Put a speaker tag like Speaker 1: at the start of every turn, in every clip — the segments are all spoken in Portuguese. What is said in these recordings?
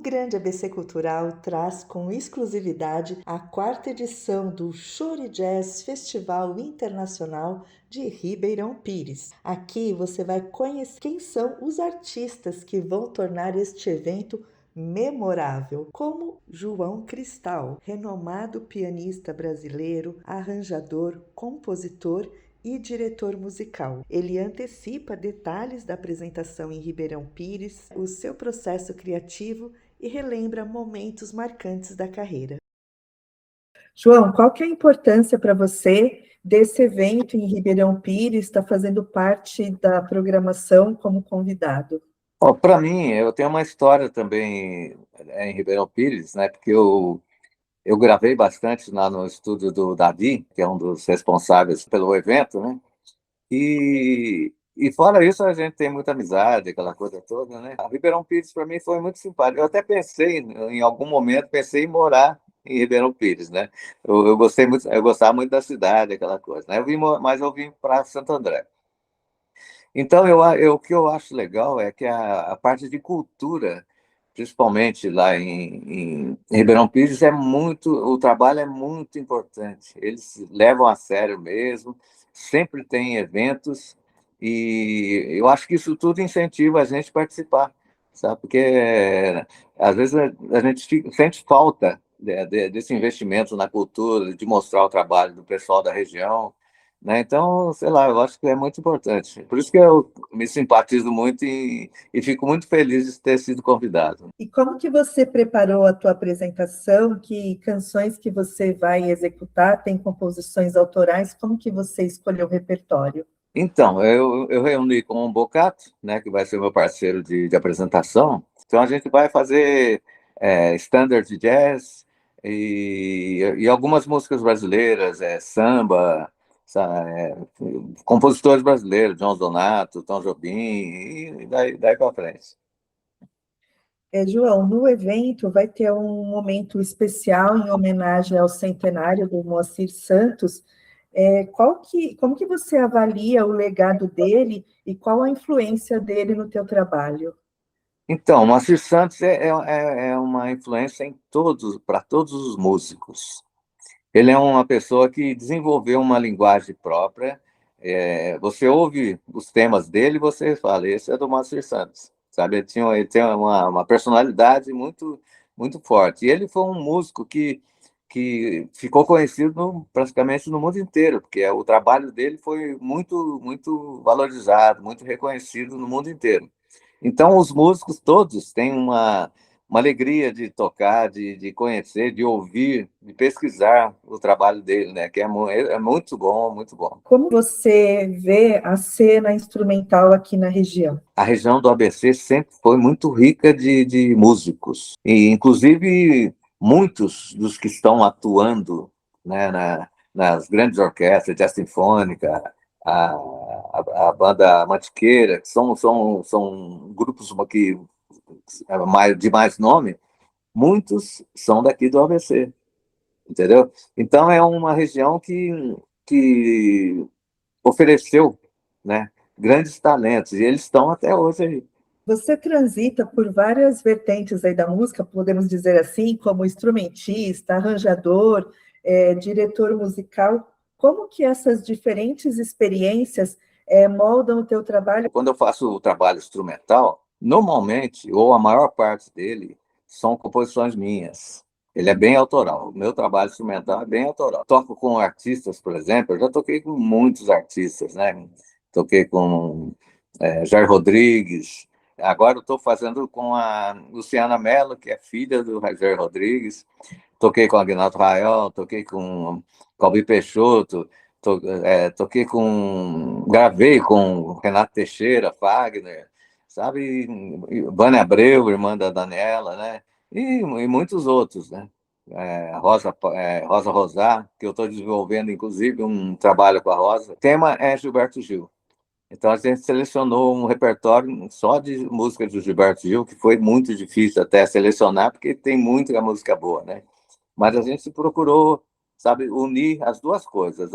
Speaker 1: Grande ABC Cultural traz com exclusividade a quarta edição do Chore Jazz Festival Internacional de Ribeirão Pires. Aqui você vai conhecer quem são os artistas que vão tornar este evento memorável, como João Cristal, renomado pianista brasileiro, arranjador, compositor e diretor musical. Ele antecipa detalhes da apresentação em Ribeirão Pires, o seu processo criativo e relembra momentos marcantes da carreira. João, qual que é a importância para você desse evento em Ribeirão Pires, está fazendo parte da programação como convidado?
Speaker 2: Para mim, eu tenho uma história também em Ribeirão Pires, né? Porque eu gravei bastante lá no estúdio do Davi, que é um dos responsáveis pelo evento, né? E fora isso, a gente tem muita amizade, aquela coisa toda, né? A Ribeirão Pires, para mim, foi muito simpático. Eu até pensei, em algum momento, pensei em morar em Ribeirão Pires, né? Eu gostei muito, eu gostava muito da cidade, aquela coisa, né? Mas eu vim para Santo André. Então, o que eu acho legal é que a parte de cultura, principalmente lá em Ribeirão Pires, o trabalho é muito importante. Eles levam a sério mesmo, sempre tem eventos, e eu acho que isso tudo incentiva a gente a participar, sabe? Porque às vezes a gente sente falta desse investimento na cultura, de mostrar o trabalho do pessoal da região, né? Então, sei lá, eu acho que é muito importante. Por isso que eu me simpatizo muito e fico muito feliz de ter sido convidado.
Speaker 1: E como que você preparou a tua apresentação? Que canções que você vai executar? Tem composições autorais? Como que você escolheu o repertório?
Speaker 2: Então, eu reuni com o Bocato, né, que vai ser meu parceiro de apresentação. Então, a gente vai fazer standard de jazz e algumas músicas brasileiras, samba, compositores brasileiros, João Donato, Tom Jobim, e daí para frente.
Speaker 1: João, no evento vai ter um momento especial em homenagem ao centenário do Moacir Santos. Como que você avalia o legado dele e qual a influência dele no teu trabalho?
Speaker 2: Então, o Moacir Santos é uma influência para todos os músicos. Ele é uma pessoa que desenvolveu uma linguagem própria. Você ouve os temas dele e você fala, esse é do Moacir Santos, sabe? Ele tem uma personalidade muito, muito forte. E ele foi um músico que ficou conhecido praticamente no mundo inteiro, porque o trabalho dele foi muito, muito valorizado, muito reconhecido no mundo inteiro. Então, os músicos todos têm uma alegria de tocar, de conhecer, de ouvir, de pesquisar o trabalho dele, né? Que é muito bom, muito bom.
Speaker 1: Como você vê a cena instrumental aqui na região?
Speaker 2: A região do ABC sempre foi muito rica de músicos, e inclusive muitos dos que estão atuando, né, nas grandes orquestras, jazz sinfônica, a banda Mantiqueira, que são grupos que, de mais nome, muitos são daqui do ABC, entendeu? Então é uma região que ofereceu, né, grandes talentos, e eles estão até hoje aí.
Speaker 1: Você transita por várias vertentes aí da música, podemos dizer assim, como instrumentista, arranjador, diretor musical. Como que essas diferentes experiências moldam o teu trabalho?
Speaker 2: Quando eu faço o trabalho instrumental, normalmente, ou a maior parte dele, são composições minhas. Ele é bem autoral. O meu trabalho instrumental é bem autoral. Toco com artistas, por exemplo, eu já toquei com muitos artistas, né? Toquei com Jair Rodrigues. Agora eu estou fazendo com a Luciana Mello, que é filha do Jair Rodrigues. Toquei com Agnaldo Raiol, toquei com Calbi Peixoto, toquei gravei com Renato Teixeira, Fagner, sabe? Vânia Abreu, irmã da Daniela, né? E muitos outros, né? Rosa Rosar, que eu estou desenvolvendo, inclusive, um trabalho com a Rosa. O tema é Gilberto Gil. Então, a gente selecionou um repertório só de música do Gilberto Gil, que foi muito difícil até selecionar, porque tem muita música boa, né? Mas a gente procurou, sabe, unir as duas coisas,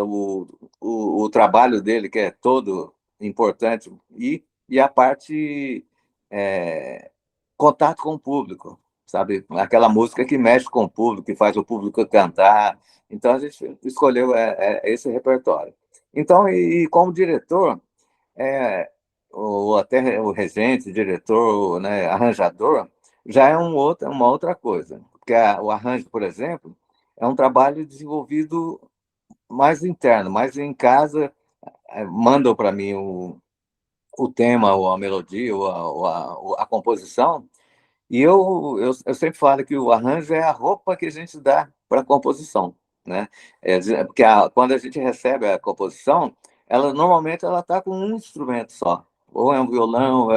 Speaker 2: o trabalho dele, que é todo importante, e a parte contato com o público. sabe? Aquela música que mexe com o público, que faz o público cantar. Então, a gente escolheu esse repertório. Então, e como diretor, ou até o regente, diretor, né, arranjador, já é uma outra coisa. Porque o arranjo, por exemplo, é um trabalho desenvolvido mais interno, mais em casa, mandam para mim o tema, ou a melodia, ou a composição, e eu sempre falo que o arranjo é a roupa que a gente dá para a composição, né? Porque quando a gente recebe a composição, normalmente ela está com um instrumento só, ou é um violão,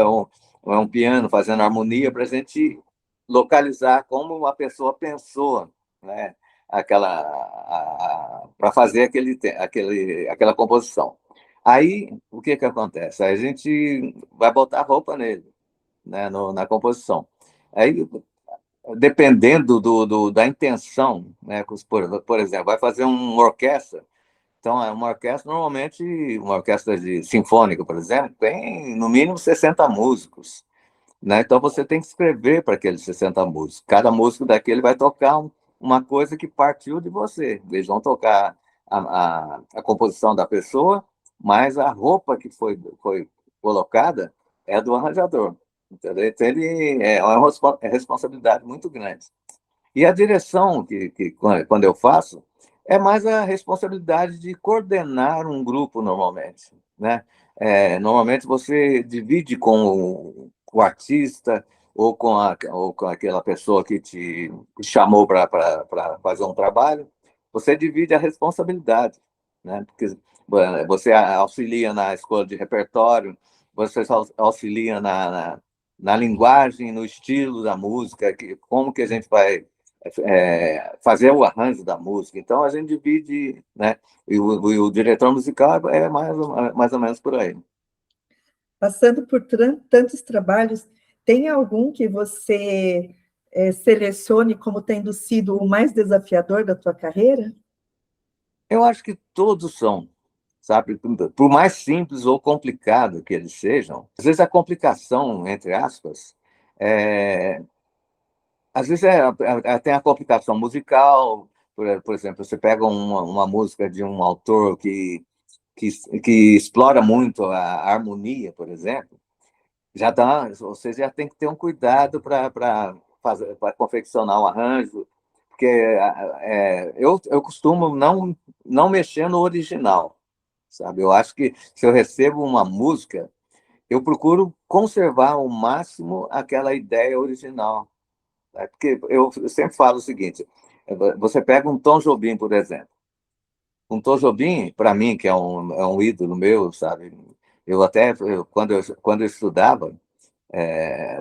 Speaker 2: ou é um piano fazendo harmonia para a gente localizar como a pessoa pensou, né? Para fazer aquela composição. Aí, o que acontece? A gente vai botar roupa nele, né, na composição. Aí, dependendo da intenção, né, por exemplo, vai fazer uma orquestra. Então, é uma orquestra, normalmente, uma orquestra sinfônica, por exemplo, tem no mínimo 60 músicos, né? Então, você tem que escrever para aqueles 60 músicos. Cada músico daquele vai tocar uma coisa que partiu de você. Eles vão tocar a composição da pessoa, mas a roupa que foi colocada é do arranjador. Entendeu? Então, ele é responsabilidade muito grande. E a direção, quando eu faço, é mais a responsabilidade de coordenar um grupo, normalmente, né? Normalmente você divide com o artista ou com aquela pessoa que te chamou para fazer um trabalho, você divide a responsabilidade, né? Porque você auxilia na escolha de repertório, você auxilia na linguagem, no estilo da música, como que a gente vai fazer o arranjo da música. Então, a gente divide, né? E o diretor musical é mais ou menos por aí.
Speaker 1: Passando por tantos trabalhos, tem algum que você selecione como tendo sido o mais desafiador da tua carreira?
Speaker 2: Eu acho que todos são, sabe? Por mais simples ou complicado que eles sejam, às vezes a complicação, entre aspas, é, às vezes tem a complicação musical. Por exemplo, você pega uma música de um autor que, que explora muito a harmonia, por exemplo, você já tem que ter um cuidado para confeccionar o arranjo, porque eu costumo não mexer no original, sabe? Eu acho que se eu recebo uma música, eu procuro conservar ao máximo aquela ideia original, né? Porque eu sempre falo o seguinte: você pega um Tom Jobim, por exemplo. Um Tom Jobim, para mim, que é um ídolo meu, sabe? Quando eu estudava,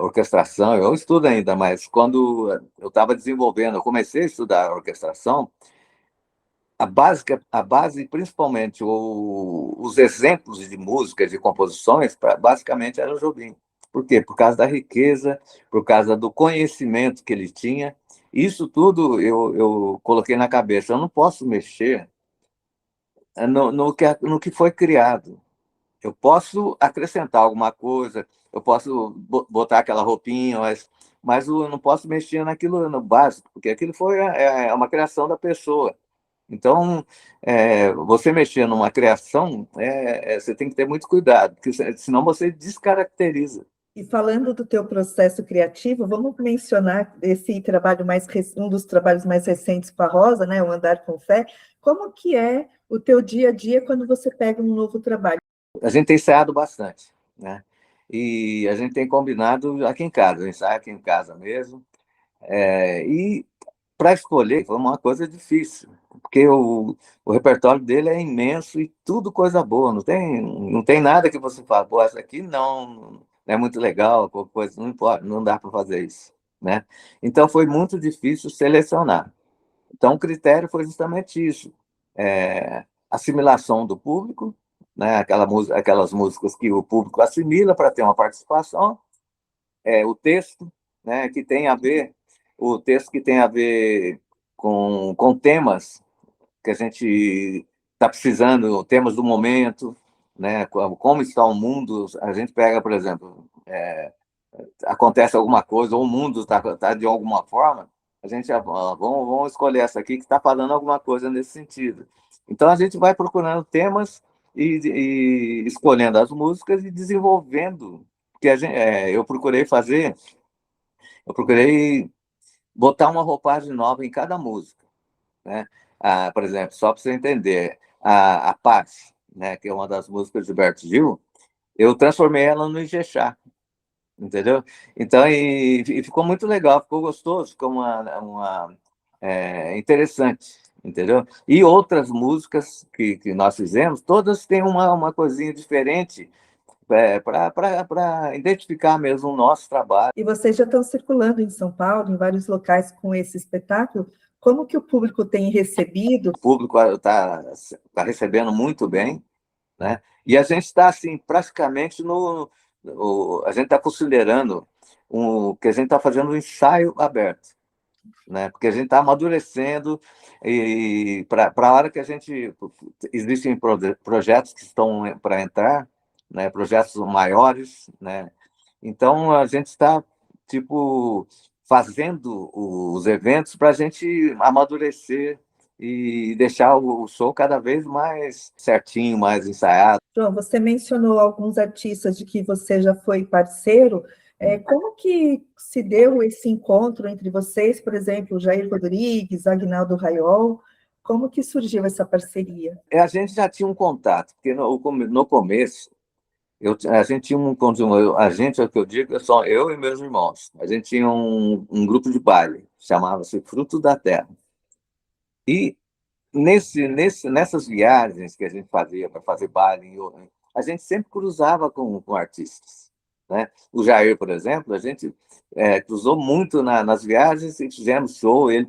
Speaker 2: orquestração, eu estudo ainda, mas quando eu estava desenvolvendo, eu comecei a estudar orquestração, a base principalmente, os exemplos de músicas, de composições, basicamente era o Jobim. Por quê? Por causa da riqueza, por causa do conhecimento que ele tinha. Isso tudo eu coloquei na cabeça. Eu não posso mexer no que foi criado. Eu posso acrescentar alguma coisa, eu posso botar aquela roupinha, mas eu não posso mexer naquilo no básico, porque aquilo é uma criação da pessoa. Então, você mexer numa criação, você tem que ter muito cuidado, porque senão você descaracteriza.
Speaker 1: E falando do teu processo criativo, vamos mencionar esse trabalho um dos trabalhos mais recentes com a Rosa, né, o Andar com Fé. Como que é o teu dia a dia quando você pega um novo trabalho?
Speaker 2: A gente tem ensaiado bastante, né? E a gente tem combinado aqui em casa, ensaio aqui em casa mesmo. E para escolher foi uma coisa difícil, porque o repertório dele é imenso e tudo coisa boa. Não tem nada que você fala, pô, essa aqui não é muito legal, qualquer coisa, não importa, não dá para fazer isso, né? Então foi muito difícil selecionar. Então o critério foi justamente isso: assimilação do público, né? Aquelas músicas que o público assimila para ter uma participação, o texto, né, que tem a ver, o texto que tem a ver com temas que a gente está precisando, temas do momento, né, como está o mundo. A gente pega, por exemplo, acontece alguma coisa, ou o mundo tá de alguma forma, a gente já, vamos escolher essa aqui que está falando alguma coisa nesse sentido. Então a gente vai procurando temas e escolhendo as músicas e desenvolvendo. Porque eu procurei botar uma roupagem nova em cada música, né? Por exemplo, só para você entender, a Paz, né, que é uma das músicas de Gilberto Gil, eu transformei ela no Ijexá, entendeu? Então, e ficou muito legal, ficou gostoso, ficou interessante, entendeu? E outras músicas que nós fizemos, todas têm uma coisinha diferente, para identificar mesmo o nosso trabalho.
Speaker 1: E vocês já estão circulando em São Paulo, em vários locais com esse espetáculo. Como que o público tem recebido?
Speaker 2: O público tá recebendo muito bem, né? E a gente está assim praticamente a gente está considerando que a gente está fazendo um ensaio aberto, né? Porque a gente está amadurecendo e para a hora que a gente existem projetos que estão para entrar, né? Projetos maiores, né? Então a gente está tipo fazendo os eventos para a gente amadurecer e deixar o show cada vez mais certinho, mais ensaiado.
Speaker 1: João, você mencionou alguns artistas de que você já foi parceiro. Como que se deu esse encontro entre vocês, por exemplo, Jair Rodrigues, Aguinaldo Raiol? Como que surgiu essa parceria?
Speaker 2: A gente já tinha um contato, porque no começo a gente tinha a gente, é o que eu digo, é só eu e meus irmãos. A gente tinha um grupo de baile, chamava-se Fruto da Terra. E nessas viagens que a gente fazia para fazer baile, a gente sempre cruzava com artistas, né? O Jair, por exemplo, a gente cruzou muito nas viagens e fizemos show, ele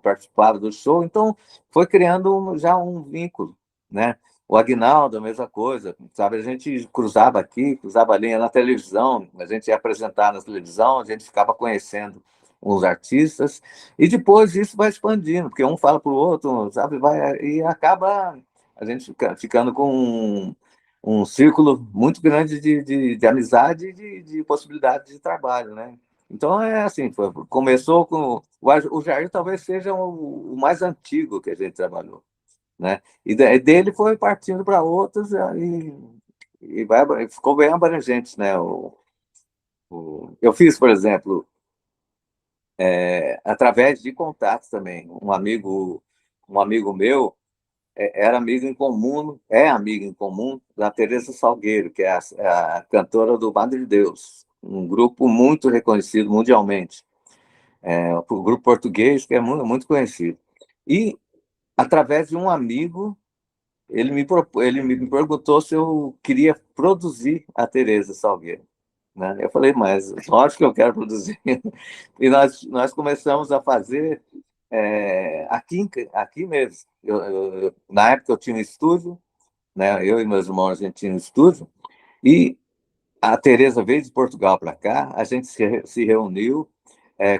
Speaker 2: participava do show, então foi criando já um vínculo, né? O Aguinaldo, a mesma coisa, sabe? A gente cruzava aqui, cruzava ali na televisão, a gente ia apresentar na televisão, a gente ficava conhecendo os artistas, e depois isso vai expandindo, porque um fala para o outro, sabe? E acaba a gente ficando com um círculo muito grande de amizade e de possibilidades de trabalho, né? Então, é assim, começou com... O Jair talvez seja o mais antigo que a gente trabalhou, né? E dele foi partindo para outros ficou bem abrangente, né? Eu fiz, por exemplo, através de contatos também. Um amigo meu era amigo em comum, é amigo em comum da Teresa Salgueiro, que é a cantora do Madre Deus, um grupo muito reconhecido mundialmente, um grupo português que é muito, muito conhecido. E, através de um amigo, ele me perguntou se eu queria produzir a Teresa Salgueiro, né? Eu falei, mas lógico que eu quero produzir. E nós começamos a fazer aqui mesmo. Na época eu tinha um estúdio, né? Eu e meus irmãos, a gente tinha um estúdio, e a Tereza veio de Portugal para cá, a gente se reuniu,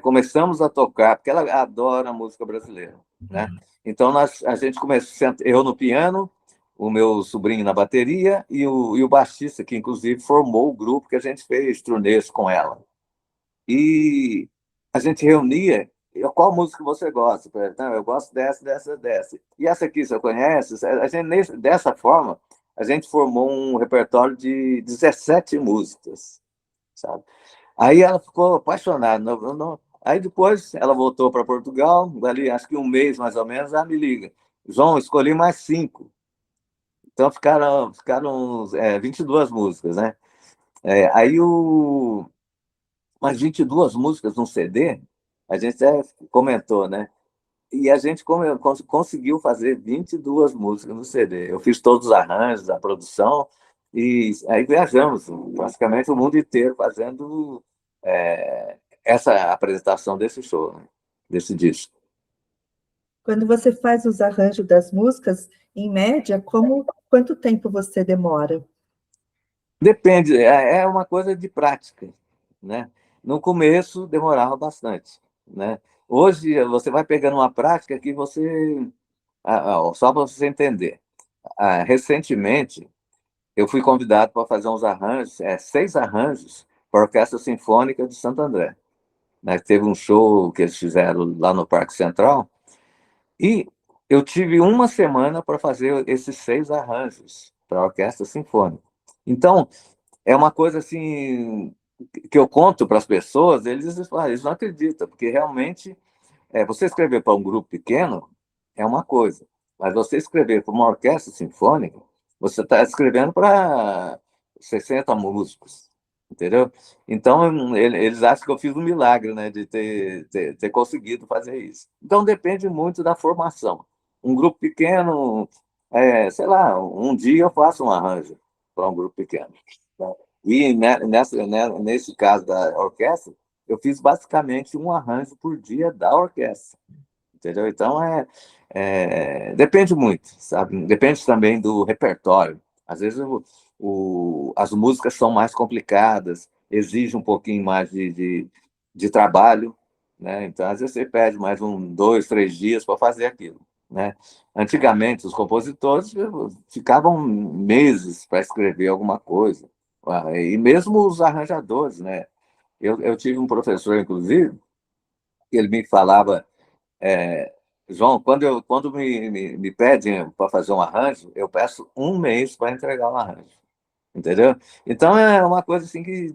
Speaker 2: começamos a tocar, porque ela adora música brasileira, né? Então a gente começou, eu no piano, o meu sobrinho na bateria e o baixista, que inclusive formou o grupo que a gente fez turnês com ela. E a gente reunia, qual música você gosta? Não, eu gosto dessa, dessa, dessa. E essa aqui, você conhece? Dessa forma, a gente formou um repertório de 17 músicas, sabe? Aí ela ficou apaixonada. Aí depois ela voltou para Portugal, ali acho que um mês mais ou menos, ela me liga. João, escolhi mais 5. Então ficaram 22 músicas, né? Aí umas 22 músicas num CD, a gente até comentou, né? E a gente conseguiu fazer 22 músicas no CD. Eu fiz todos os arranjos, a produção, e aí viajamos praticamente o mundo inteiro fazendo essa apresentação desse show, né? Desse disco.
Speaker 1: Quando você faz os arranjos das músicas, em média, quanto tempo você demora?
Speaker 2: Depende, é uma coisa de prática, né? No começo demorava bastante, né? Hoje você vai pegando uma prática que só para você entender, recentemente eu fui convidado para fazer uns arranjos, 6 arranjos para a Orquestra Sinfônica de Santo André. Né? Teve um show que eles fizeram lá no Parque Central, e eu tive uma semana para fazer esses 6 arranjos para a Orquestra Sinfônica. Então, é uma coisa assim que eu conto para as pessoas, eles não acreditam, porque realmente você escrever para um grupo pequeno é uma coisa, mas você escrever para uma orquestra sinfônica, você está escrevendo para 60 músicos, entendeu? Então, eles acham que eu fiz um milagre, né, de ter conseguido fazer isso. Então, depende muito da formação. Um grupo pequeno, sei lá, um dia eu faço um arranjo para um grupo pequeno. Né? E nesse caso da orquestra, eu fiz basicamente um arranjo por dia da orquestra, entendeu? Então, depende muito, sabe? Depende também do repertório. Às vezes, as músicas são mais complicadas, exigem um pouquinho mais de trabalho, né? Então, às vezes, você pede mais 2, 3 dias para fazer aquilo, né? Antigamente, os compositores ficavam meses para escrever alguma coisa, e mesmo os arranjadores, né? Eu tive um professor, inclusive, que ele me falava, João, quando me pedem para fazer um arranjo, eu peço um mês para entregar um arranjo, entendeu? Então é uma coisa assim que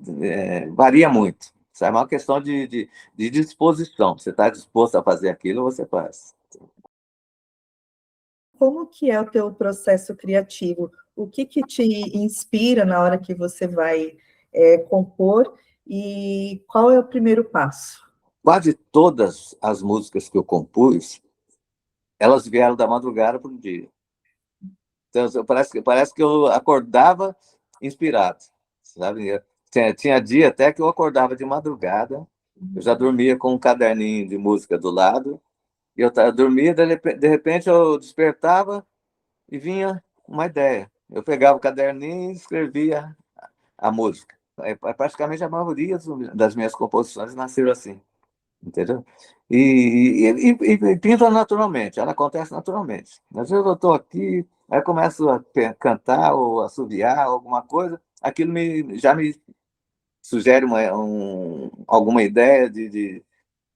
Speaker 2: varia muito, sabe? É uma questão de disposição. Você está disposto a fazer aquilo, você faz.
Speaker 1: Como que é o teu processo criativo? O que te inspira na hora que você vai compor e qual é o primeiro passo?
Speaker 2: Quase todas as músicas que eu compus, elas vieram da madrugada para o dia. Então, parece que eu acordava inspirado, sabe? Tinha dia até que eu acordava de madrugada, eu já dormia com um caderninho de música do lado, e eu dormia, de repente eu despertava e vinha uma ideia. Eu pegava o caderninho e escrevia a música. Praticamente a maioria das minhas composições nasceram assim, entendeu? E pinta naturalmente, ela acontece naturalmente. Às vezes eu estou aqui, aí eu começo a cantar ou assoviar alguma coisa, aquilo já me sugere alguma ideia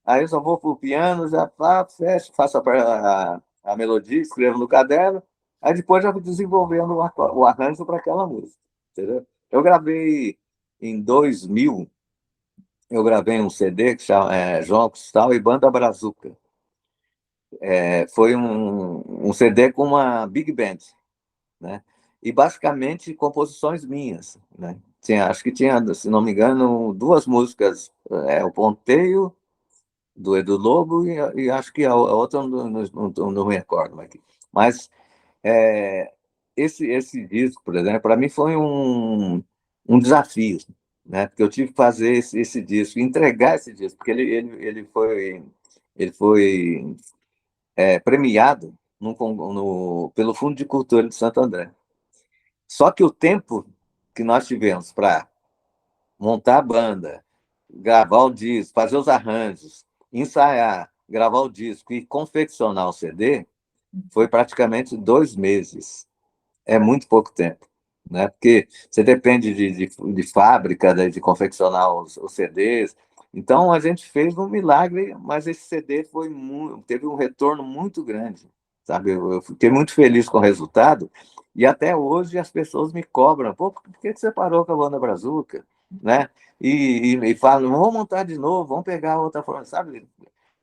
Speaker 2: Aí eu só vou para o piano, já fecho, faço a melodia, escrevo no caderno, aí depois já vou desenvolvendo o arranjo para aquela música, entendeu? Eu gravei em 2000, eu gravei um CD que chama João Cristal e Banda Brazuca. Foi um CD com uma big band, né? E basicamente composições minhas, né? Acho que tinha, se não me engano, 2 músicas, o Ponteio do Edu Lobo e acho que a outra não me recordo aqui. Mas esse disco, por exemplo, para mim foi um desafio, né? Porque eu tive que fazer esse disco, entregar esse disco, porque ele foi premiado pelo Fundo de Cultura de Santo André. Só que o tempo que nós tivemos para montar a banda, gravar o disco, fazer os arranjos, ensaiar, gravar o disco e confeccionar o CD foi praticamente 2 meses. É muito pouco tempo, né? Porque você depende de fábrica, né, de confeccionar os CDs. Então, a gente fez um milagre, mas esse CD teve um retorno muito grande, sabe? Eu fiquei muito feliz com o resultado e até hoje as pessoas me cobram, pô, por que você parou com a Banda Brazuca, né? E falam, vamos montar de novo, vamos pegar outra forma, sabe?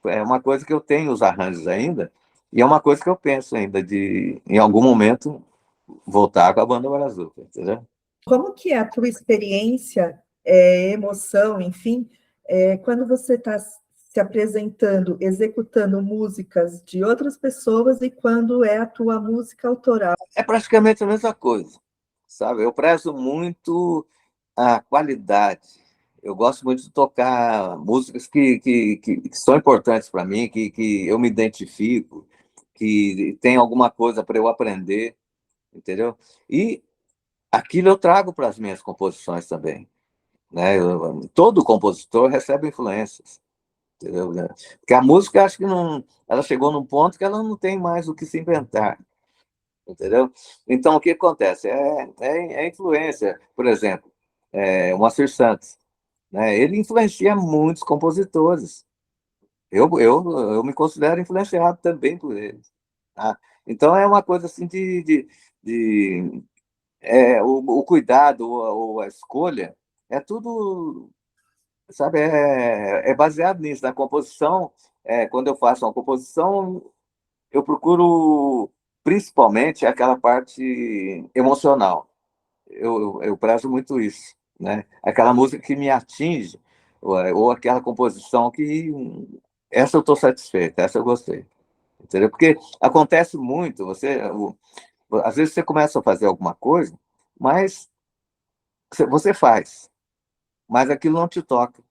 Speaker 2: É uma coisa que eu tenho os arranjos ainda e é uma coisa que eu penso ainda em algum momento, voltar com a Banda Brazuca, entendeu?
Speaker 1: Como que é a tua experiência, emoção, enfim, quando você está se apresentando, executando músicas de outras pessoas e quando é a tua música autoral?
Speaker 2: É praticamente a mesma coisa, sabe? Eu prezo muito a qualidade. Eu gosto muito de tocar músicas que são importantes para mim, que eu me identifico, que tem alguma coisa para eu aprender, entendeu? E aquilo eu trago para as minhas composições também, né? Todo compositor recebe influências, entendeu? Porque a música, acho que não, ela chegou num ponto que ela não tem mais o que se inventar, entendeu? Então, o que acontece? É influência. Por exemplo, o Moacir Santos. né? Ele influencia muitos compositores. Eu me considero influenciado também por ele. Tá? Então é uma coisa assim de o cuidado ou a escolha é tudo, sabe, é baseado nisso. Na composição, quando eu faço uma composição, eu procuro principalmente aquela parte emocional. Eu prezo muito isso, né? Aquela música que me atinge, ou aquela composição que essa eu estou satisfeito, essa eu gostei, entendeu? Porque acontece muito, às vezes você começa a fazer alguma coisa, mas você faz, mas aquilo não te toca,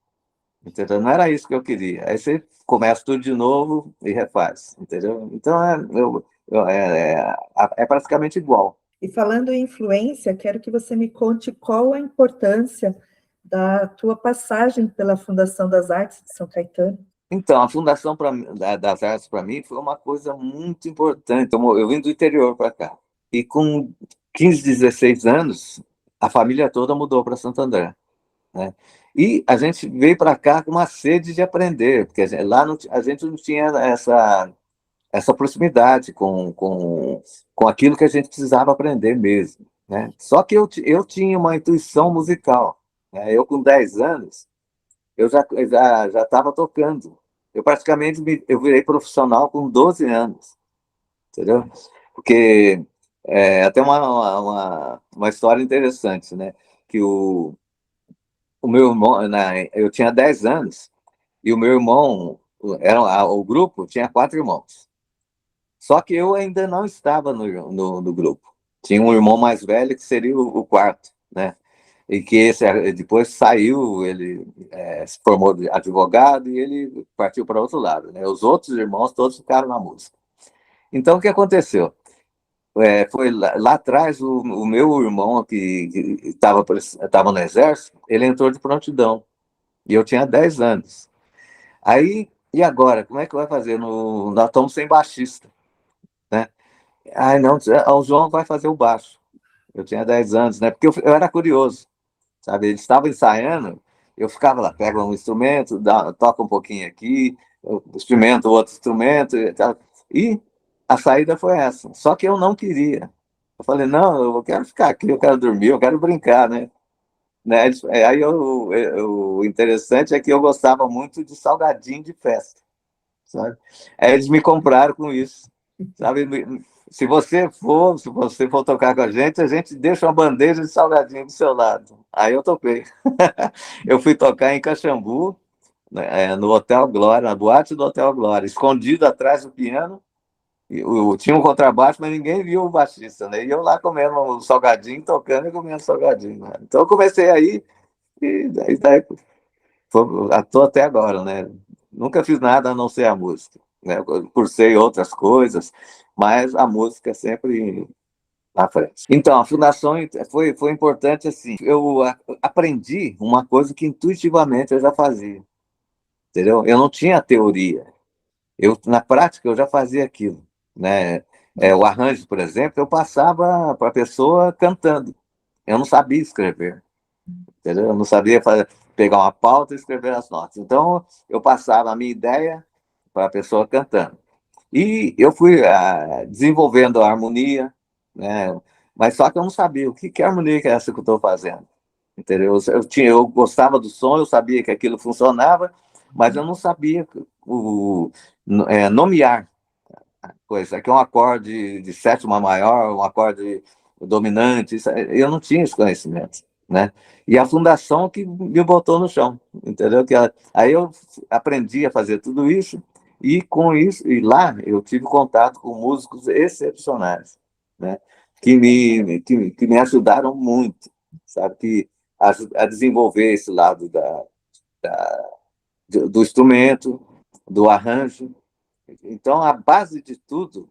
Speaker 2: entendeu? Não era isso que eu queria. Aí você começa tudo de novo e refaz, entendeu? Então é praticamente igual.
Speaker 1: E falando em influência, quero que você me conte qual a importância da tua passagem pela Fundação das Artes de São Caetano.
Speaker 2: Então, a Fundação das Artes, para mim, foi uma coisa muito importante. Eu vim do interior para cá. E com 15, 16 anos, a família toda mudou para Santo André. Né? E a gente veio para cá com uma sede de aprender, porque lá a gente não tinha essa proximidade com aquilo que a gente precisava aprender mesmo. Né? Só que eu tinha uma intuição musical. Né? Eu, com 10 anos, eu já estava tocando. Eu praticamente eu virei profissional com 12 anos, entendeu? Porque até uma história interessante, né? Que o meu irmão, eu tinha 10 anos, e o meu irmão, o grupo tinha 4 irmãos. Só que eu ainda não estava no grupo. Tinha um irmão mais velho que seria o quarto, né? E que depois saiu, ele se formou de advogado e ele partiu para outro lado, né? Os outros irmãos todos ficaram na música. Então, o que aconteceu? Foi lá atrás, o meu irmão, que estava no exército, ele entrou de prontidão, e eu tinha 10 anos. Aí, e agora? Como é que vai fazer? Nós estamos sem baixista, né? Ai, não, o João vai fazer o baixo. Eu tinha 10 anos, né? Porque eu era curioso. Sabe? Eles estavam ensaiando, eu ficava lá, pega um instrumento, toca um pouquinho aqui, eu experimento outro instrumento e tal. E a saída foi essa. Só que eu não queria. Eu falei, não, eu quero ficar aqui, eu quero dormir, eu quero brincar, né? Aí o interessante é que eu gostava muito de salgadinho de festa, sabe? Aí eles me compraram com isso, sabe? Se você for tocar com a gente deixa uma bandeja de salgadinho do seu lado. Aí eu topei. Eu fui tocar em Caxambu, né, no Hotel Glória, na boate do Hotel Glória, escondido atrás do piano. Tinha um contrabaixo, mas ninguém viu o baixista, né? E eu lá comendo um salgadinho, tocando e comendo salgadinho. Né? Então eu comecei aí e daí estou até agora, né? Nunca fiz nada a não ser a música, né? Cursei outras coisas, mas a música é sempre na frente. Então, a fundação foi importante assim. Eu aprendi uma coisa que intuitivamente eu já fazia, entendeu? Eu não tinha teoria. Na prática, eu já fazia aquilo, né? O arranjo, por exemplo, eu passava para a pessoa cantando. Eu não sabia escrever, entendeu? Eu não sabia pegar uma pauta e escrever as notas. Então, eu passava a minha ideia para a pessoa cantando. E eu fui desenvolvendo a harmonia, né? Mas só que eu não sabia que harmonia que é essa que eu estou fazendo, entendeu? Eu gostava do som, eu sabia que aquilo funcionava, mas eu não sabia nomear coisa. Aqui é um acorde de sétima maior, um acorde dominante, eu não tinha esse conhecimento, né? E a fundação que me botou no chão, entendeu? Aí eu aprendi a fazer tudo isso, e com isso, e lá eu tive contato com músicos excepcionais, né? Que me ajudaram muito, sabe? A desenvolver esse lado do instrumento, do arranjo. Então, a base de tudo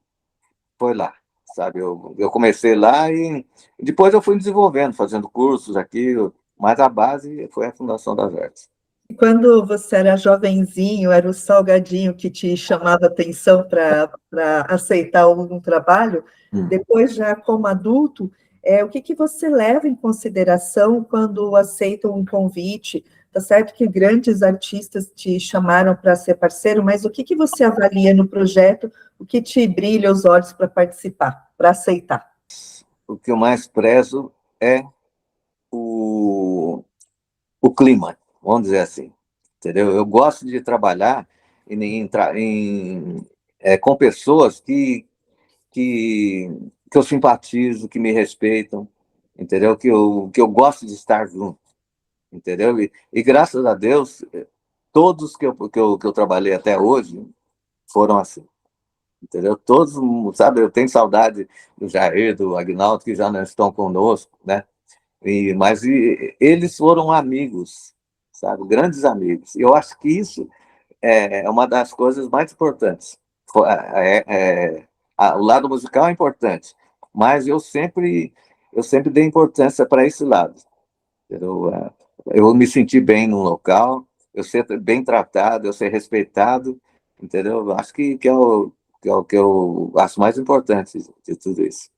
Speaker 2: foi lá, sabe? Eu comecei lá e depois eu fui desenvolvendo, fazendo cursos aqui, mas a base foi a Fundação das Artes.
Speaker 1: Quando você era jovenzinho, era o salgadinho que te chamava atenção para aceitar algum trabalho? Depois, já como adulto, o que você leva em consideração quando aceita um convite Tá certo que grandes artistas te chamaram para ser parceiro, mas o que que você avalia no projeto? O que te brilha os olhos para participar, para aceitar?
Speaker 2: O que eu mais prezo é o, o clima, vamos dizer assim, entendeu? Eu gosto de trabalhar com pessoas que, que eu simpatizo, que me respeitam, entendeu? Que eu gosto de estar junto, entendeu? E graças a Deus, todos que eu trabalhei até hoje foram assim, entendeu? Todos, sabe, eu tenho saudade do Jair, do Agnaldo, que já não estão conosco, né? Mas eles foram amigos, sabe? Grandes amigos. E eu acho que isso é uma das coisas mais importantes. O lado musical é importante, mas eu sempre dei importância para esse lado. Entendeu? Eu me senti bem no local, eu ser bem tratado, eu ser respeitado, entendeu? Acho que é o que eu acho mais importante de tudo isso.